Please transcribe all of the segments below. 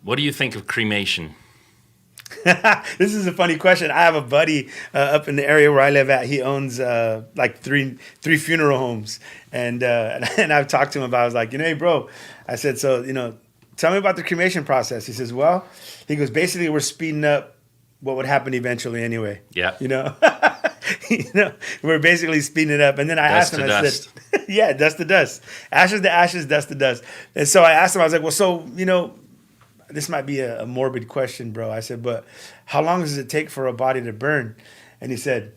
What do you think of cremation? This is a funny question. I have a buddy up in the area where I live at. He owns like three funeral homes, and and I've talked to him about. I was like, hey, bro. I said, so tell me about the cremation process. He says, well, he goes, basically, we're speeding up what would happen eventually anyway. Yeah. We're basically speeding it up. And then I asked him, I said, yeah, dust to dust, ashes to ashes, dust to dust. And so I asked him, I was like, well, so this might be a morbid question, bro. I said, but how long does it take for a body to burn? And he said,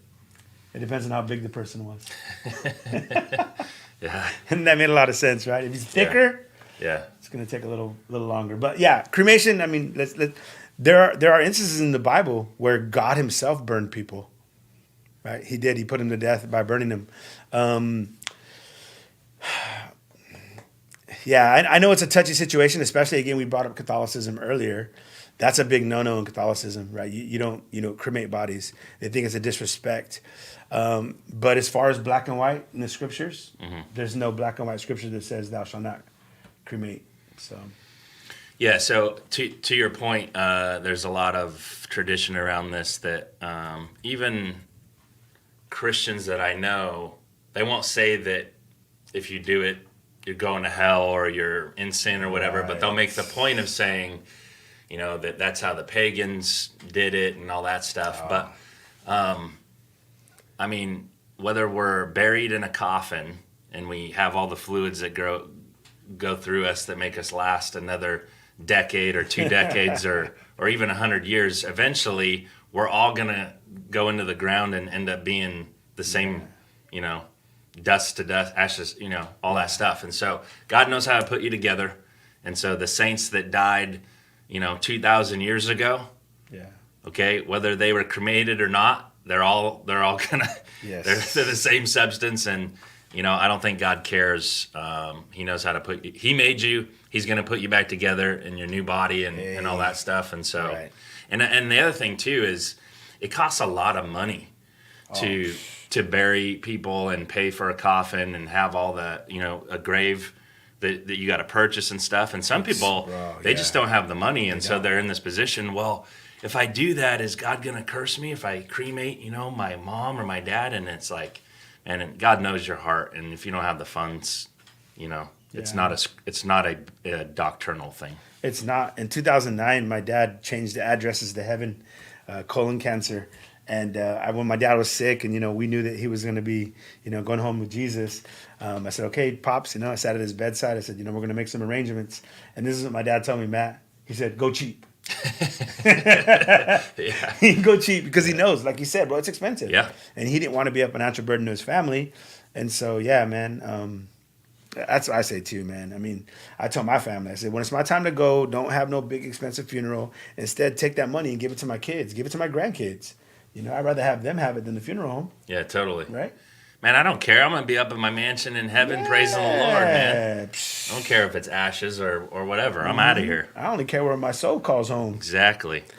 it depends on how big the person was. Yeah. And that made a lot of sense, right? If he's thicker, yeah, it's going to take a little longer. But yeah, cremation, I mean, there are instances in the Bible where God himself burned people, right? He did. He put them to death by burning them. Yeah, I know it's a touchy situation, especially, again, we brought up Catholicism earlier. That's a big no-no in Catholicism, right? You don't cremate bodies. They think it's a disrespect. But as far as black and white in the scriptures, there's no black and white scripture that says thou shalt not cremate. So, yeah. So to your point, there's a lot of tradition around this that even Christians that I know, they won't say that if you do it, you're going to hell or you're in sin or whatever, right. But they'll make the point of saying, that's how the pagans did it and all that stuff. Oh. But, I mean, whether we're buried in a coffin and we have all the fluids that go through us that make us last another decade or 2 decades or even 100 years, eventually we're all going to go into the ground and end up being the same, dust to dust, ashes, all that stuff. And so God knows how to put you together. And so the saints that died, 2,000 years ago, okay, whether they were cremated or not, they're all gonna, yes. they're the same substance. And, I don't think God cares. He knows how to he made you, he's going to put you back together in your new body and all that stuff. And so, right. and the other thing too is it costs a lot of money to bury people and pay for a coffin and have all the, a grave that you got to purchase and stuff. And some people, they just don't have the money. And so they're in this position, well, if I do that, is God going to curse me if I cremate, my mom or my dad? And it's like, and God knows your heart. And if you don't have the funds, it's not a doctrinal thing. It's not. In 2009, my dad changed the addresses to heaven, colon cancer. And when my dad was sick and, we knew that he was going to be, going home with Jesus, I said, okay, Pops, I sat at his bedside. I said, we're going to make some arrangements. And this is what my dad told me, Matt. He said, go cheap. Go cheap because he knows, like you said, bro, it's expensive. Yeah. And he didn't want to be a financial burden to his family. And so, yeah, man, that's what I say too, man. I mean, I told my family, I said, when it's my time to go, don't have no big expensive funeral. Instead, take that money and give it to my kids, give it to my grandkids. I'd rather have them have it than the funeral home. Yeah, totally. Right? Man, I don't care. I'm going to be up in my mansion in heaven praising the Lord, man. I don't care if it's ashes or whatever. I'm out of here. I only care where my soul calls home. Exactly.